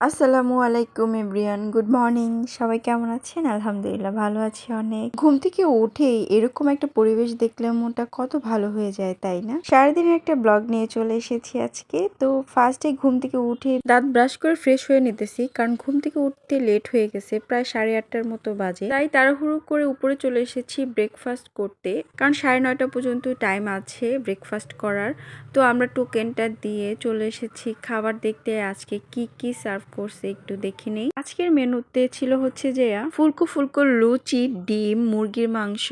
আসসালামু আলাইকুম everyone, good morning. সবাই কেমন আছেন? আলহামদুলিল্লাহ ভালো আছি অনেক। ঘুম থেকে উঠেই এরকম একটা পরিবেশ দেখলে মনটা কত ভালো হয়ে যায়, তাই না? সারাদিনের একটা ব্লগ নিয়ে চলে এসেছি আজকে। তো ফার্স্টে ঘুম থেকে উঠে দাঁত ব্রাশ করে ফ্রেশ হয়ে নিতেছি, কারণ ঘুম থেকে উঠতে লেট হয়ে গেছে, প্রায় 8:30টার মতো বাজে। তাই তাড়াহুড়ো করে উপরে চলে এসেছি ব্রেকফাস্ট করতে, কারণ 9:30 পর্যন্ত টাইম আছে ব্রেকফাস্ট করার। তো আমরা টোকেনটা দিয়ে চলে এসেছি খাবার দেখতে, আজকে কি কি সার্ভ করছে একটু দেখে নেই। আজকের মেনুতে ছিল হচ্ছে যে ফুলকো ফুলকো লুচি, ডিম, মুরগির মাংস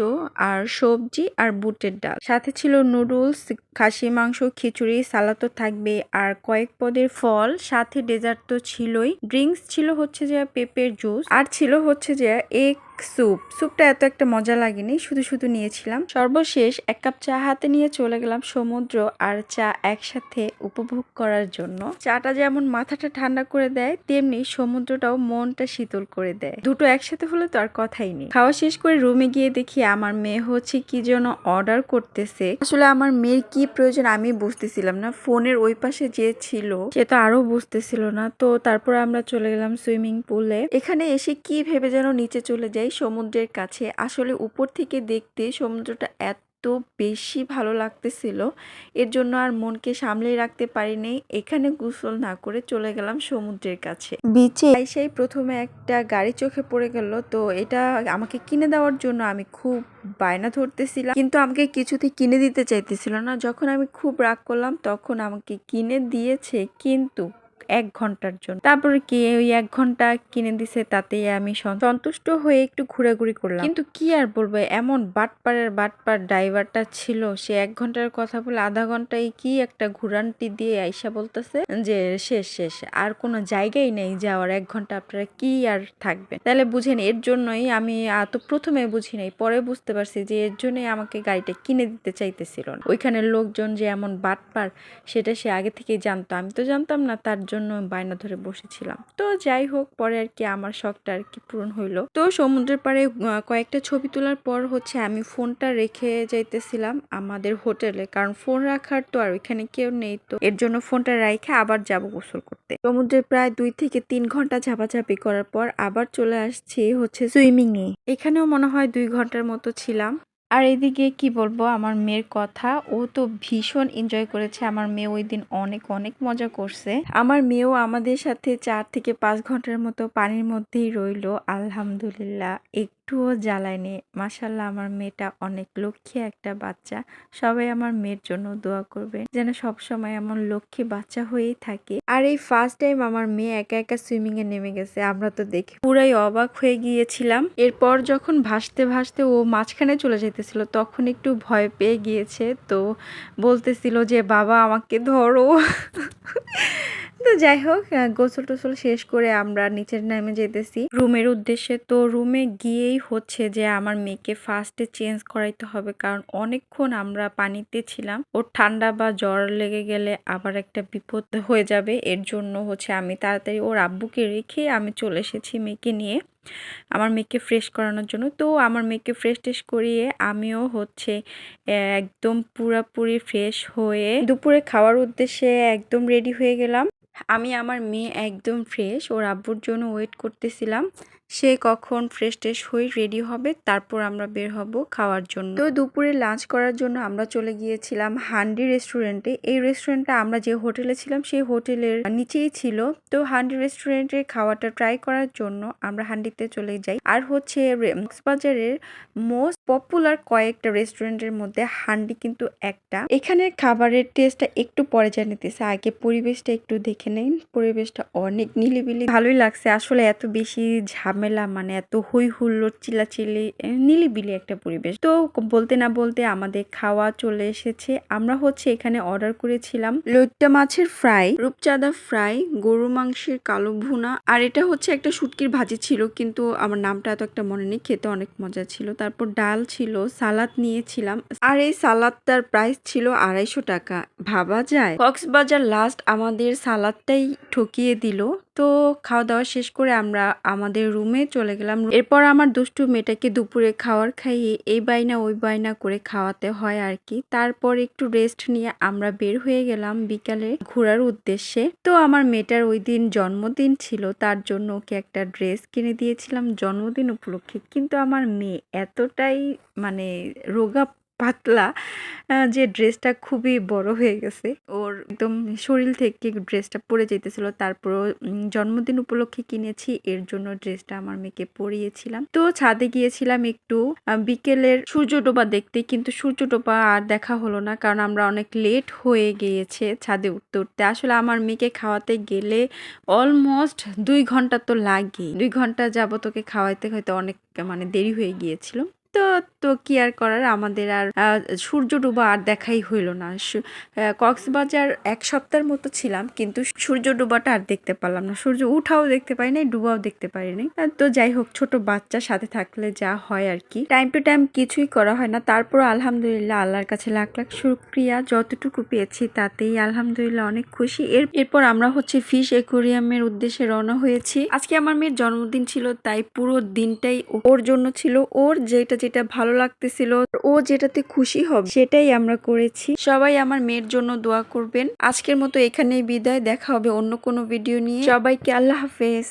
আর সবজি আর বুটের ডাল, সাথে ছিল নুডলস, খাসি মাংস, খিচুড়ি, সালাদ তো থাকবে আর কয়েক পদের ফল, সাথে ডেজার্ট তো ছিলই। ড্রিঙ্কস ছিল হচ্ছে যে পেঁপের জুস, আর ছিল হচ্ছে যে এগ স্যুপটা এত একটা মজা লাগেনি, শুধু শুধু নিয়েছিলাম। সর্বশেষ 1 কাপ চা হাতে নিয়ে চলে গেলাম সমুদ্র আর চা একসাথে উপভোগ করার জন্য। চাটা যেমন মাথাটা ঠান্ডা করে দেয়, তেমনি সমুদ্রটাও মনটা শীতল করে দেয়। দুটো একসাথে হলে তো আর কথাই নেই। খাওয়া শেষ করে রুমে গিয়ে দেখি আমার মেয়ে হচ্ছে কি যেন অর্ডার করতেছে। আসলে আমার মেয়ের কি প্রয়োজন আমি বুঝতেছিলাম না, ফোনের ওই পাশে যে ছিল সে তো আরো বুঝতেছিল না। তো তারপরে আমরা চলে গেলাম সুইমিং পুলে। এখানে এসে কি ভেবে যেন নিচে চলে যাই সমুদ্রের কাছে। আসলে উপর থেকে দেখতে সমুদ্রটা এত বেশি ভালো লাগতেছিল, এর জন্য আর মনকে সামলে রাখতে পারিনি, এখানে গোসল না করে চলে গেলাম সমুদ্রের কাছে। বিচে সেই প্রথমে একটা গাড়ি চোখে পড়ে গেল, তো এটা আমাকে কিনে দেওয়ার জন্য আমি খুব বায়না ধরতেছিলাম, কিন্তু আমাকে কিছুতেই কিনে দিতে চাইতেছিল না। যখন আমি খুব রাগ করলাম তখন আমাকে কিনে দিয়েছে, কিন্তু 1 ঘন্টার জন্য। তারপরে কি ওই 1 ঘন্টা কিনে দিছে, তাতেই আমি সন্তুষ্ট হয়ে একটু ঘোরাঘুরি করলাম। কিন্তু কি আর বলবো, এমন বাটপার ড্রাইভারটা ছিল, সে 1 ঘন্টার কথা বলে আধা ঘন্টায় কি একটা ঘুরান্টি দিয়ে আইসা বলতেছে যে শেষ আর কোনো জায়গায় নেই যাওয়ার, 1 ঘন্টা আপনারা কি আর থাকবেন। তাহলে বুঝেন, এর জন্যই আমি তো প্রথমে বুঝি নাই, পরে বুঝতে পারছি যে এর জন্যই আমাকে গাড়িটা কিনে দিতে চাইতেছিল না। ওইখানে লোকজন যে এমন বাটপার সেটা সে আগে থেকেই জানতো, আমি তো জানতাম না, তার জন্য বায়না ধরে বসেছিলাম। তো যাই হোক, পরে আর কি আমার শখটা আর কি পূরণ হইলো। তো সমুদ্রের পাড়ে কয়েকটা ছবি তোলার পর হচ্ছে আমি ফোনটা রেখে যাইতেছিলাম আমাদের হোটেলে, কারণ ফোন রাখার তো আর ওইখানে কেউ নেই, তো এর জন্য ফোনটা রেখে আবার যাব গোসল করতে। সমুদ্রে প্রায় 2 থেকে 3 ঘন্টা ঝাপাঝাপি করার পর আবার চলে আসছি হচ্ছে সুইমিং এ। এখানেও মনে হয় 2 ঘন্টার মতো ছিলাম। আর এদিকে কি বলবো আমার মেয়ের কথা, ও তো ভীষণ এনজয় করেছে। আমার মেয়ে ওই দিন অনেক অনেক মজা করছে। আমার মেয়েও আমাদের সাথে 4 থেকে 5 ঘন্টার মতো পানির মধ্যেই রইলো, আলহামদুলিল্লাহ একটুও জ্বালায়নি। মাশাল্লাহ, আমার মেয়েটা অনেক লক্ষ্মী একটা বাচ্চা। সবাই আমার মেয়ের জন্য দোয়া করবে, যেন সবসময় এমন লক্ষ্মী বাচ্চা হয়েই থাকে। আর এই ফার্স্ট টাইম আমার মেয়ে একা একা সুইমিং এ নেমে গেছে, আমরা তো দেখে পুরাই অবাক হয়ে গিয়েছিলাম। এরপর যখন ভাসতে ভাসতে ও মাঝখানে চলে যেতেছিল, তখন একটু ভয় পেয়ে গিয়েছে, তো বলতেছিল যে বাবা আমাকে ধরো। তো যাই হোক, গোসল টোসল শেষ করে আমরা নিচে নেমে যেতেছি রুমের উদ্দেশ্যে। তো রুমে গিয়েই হচ্ছে যে আমার মেয়েকে ফার্স্টে চেঞ্জ করাইতে হবে, কারণ অনেকক্ষণ আমরা পানিতে ছিলাম, ওর ঠান্ডা বা জ্বর লেগে গেলে আবার একটা বিপদ হয়ে যাবে। এর জন্য হচ্ছে আমি তাড়াতাড়ি ওর আব্বুকে রেখে আমি চলে এসেছি মেয়েকে নিয়ে, আমার মেয়েকে ফ্রেশ করানোর জন্য। তো আমার মেয়েকে ফ্রেশ টেশ করিয়ে আমিও হচ্ছে একদম পুরাপুরি ফ্রেশ হয়ে দুপুরে খাওয়ার উদ্দেশ্যে একদম রেডি হয়ে গেলাম। আমি আমার মেয়ে একদম ফ্রেশ, ওর আব্বুর জন্য ওয়েট করতেছিলাম, সে কখন ফ্রেশ ট্রেশ হয়ে রেডি হবে, তারপর আমরা বের হব খাওয়ার জন্য। তো দুপুরে লাঞ্চ করার জন্য আমরা চলে গিয়েছিলাম হান্ডি রেস্টুরেন্টে। এই রেস্টুরেন্টটা আমরা যে হোটেলে ছিলাম সেই হোটেলের নিচেই ছিল। তো হান্ডি রেস্টুরেন্টের খাওয়াটা ট্রাই করার জন্য আমরা হান্ডিতে চলে যাই। আর হচ্ছে কক্সবাজারের মোস্ট পপুলার কয়েকটা রেস্টুরেন্টের মধ্যে হান্ডি কিন্তু একটা। এখানের খাবারের টেস্টটা একটু পরে জানিতেছে, আগে পরিবেশটা একটু দেখে নেন। পরিবেশটা অনেক নিলিবিলি, ভালোই লাগছে। আসলে এত বেশি ঝামেলা, মানে এত হই হুল্লোড় চিল্লাচিল্লি, নিলিবিলি একটা পরিবেশ। তো বলতে না বলতে আমাদের খাওয়া চলে এসেছে। আমরা হচ্ছে এখানে অর্ডার করেছিলাম লইট্টা মাছের ফ্রাই, রূপচাঁদা ফ্রাই, গরু মাংসের কালো ভুনা, আর এটা হচ্ছে একটা শুটকির ভাজি ছিল, কিন্তু আমার নামটা এত একটা মনে নেই, খেতে অনেক মজা ছিল। তারপর ডাল ছিল, সালাদ নিয়েছিলাম, আর এই সালাদটার প্রাইস ছিল 250 টাকা। ভাবা যায়, কক্সবাজার লাস্ট আমাদের সালাদটাই ঠকিয়ে দিল। তো খাওয়া দাওয়া শেষ করে আমরা আমাদের রুমে চলে গেলাম। এরপর আমার দুষ্টু মেয়েটাকে দুপুরে খাওয়ার খাইয়ে এই বায়না ওই বায়না করে খাওয়াতে হয় আর কি। তারপর একটু রেস্ট নিয়ে আমরা বের হয়ে গেলাম বিকালে ঘোরার উদ্দেশ্যে। তো আমার মেয়েটার ওই দিন জন্মদিন ছিল, তার জন্য ওকে একটা ড্রেস কিনে দিয়েছিলাম জন্মদিন উপলক্ষে। কিন্তু আমার মেয়ে এতটাই মানে রোগা পাতলা যে ড্রেসটা খুবই বড় হয়ে গেছে। ওর একদম শরীর থেকে ড্রেসটা পরে যেতেছিল। তারপরও জন্মদিন উপলক্ষে কিনেছি, এর জন্য ড্রেসটা আমার মেয়েকে পরিয়েছিলাম। তো ছাদে গিয়েছিলাম একটু বিকেলের সূর্য ডোবা দেখতে, কিন্তু সূর্য ডোবা আর দেখা হলো না, কারণ আমরা অনেক লেট হয়ে গিয়েছে ছাদে উঠতে উঠতে। আসলে আমার মেয়েকে খাওয়াতে গেলে অলমোস্ট 2 ঘন্টা তো লাগেই। 2 ঘন্টা যাবত ওকে খাওয়াইতে হয়তো অনেক মানে দেরি হয়ে গিয়েছিল। তো কি আর করার, আমাদের আর সূর্য ডোবা আর দেখাই হইল না। কক্সবাজার 1 সপ্তাহের মতো ছিলাম, কিন্তু সূর্য ডোবাটা আর দেখতে পারলাম না। সূর্য উঠাও দেখতে পারি নাই, ডুবাও দেখতে পারি নাই। তো যাই হোক, ছোট বাচ্চা সাথে থাকলে যা হয় আর কি, টাইম টু টাইম কিছুই করা হয় না। তারপর আলহামদুলিল্লাহ আল্লাহর কাছে লাখ লাখ শুকরিয়া, যতটুকু পেয়েছি তাতেই আলহামদুলিল্লাহ অনেক খুশি। এরপর আমরা হচ্ছে ফিশ অ্যাকোয়ারিয়ামের উদ্দেশ্যে রওনা হয়েছি। আজকে আমার মেয়ের জন্মদিন ছিল, তাই পুরো দিনটাই ওর জন্য ছিল। ওর যেটা ভালো লাগতেছিল, ও যেটাতে খুশি হবে সেটাই আমরা করেছি। সবাই আমার মেয়ের জন্য দোয়া করবেন। আজকের মতো এখানেই বিদায়, দেখা হবে অন্য কোনো ভিডিও নিয়ে। সবাইকে আল্লাহ হাফেজ।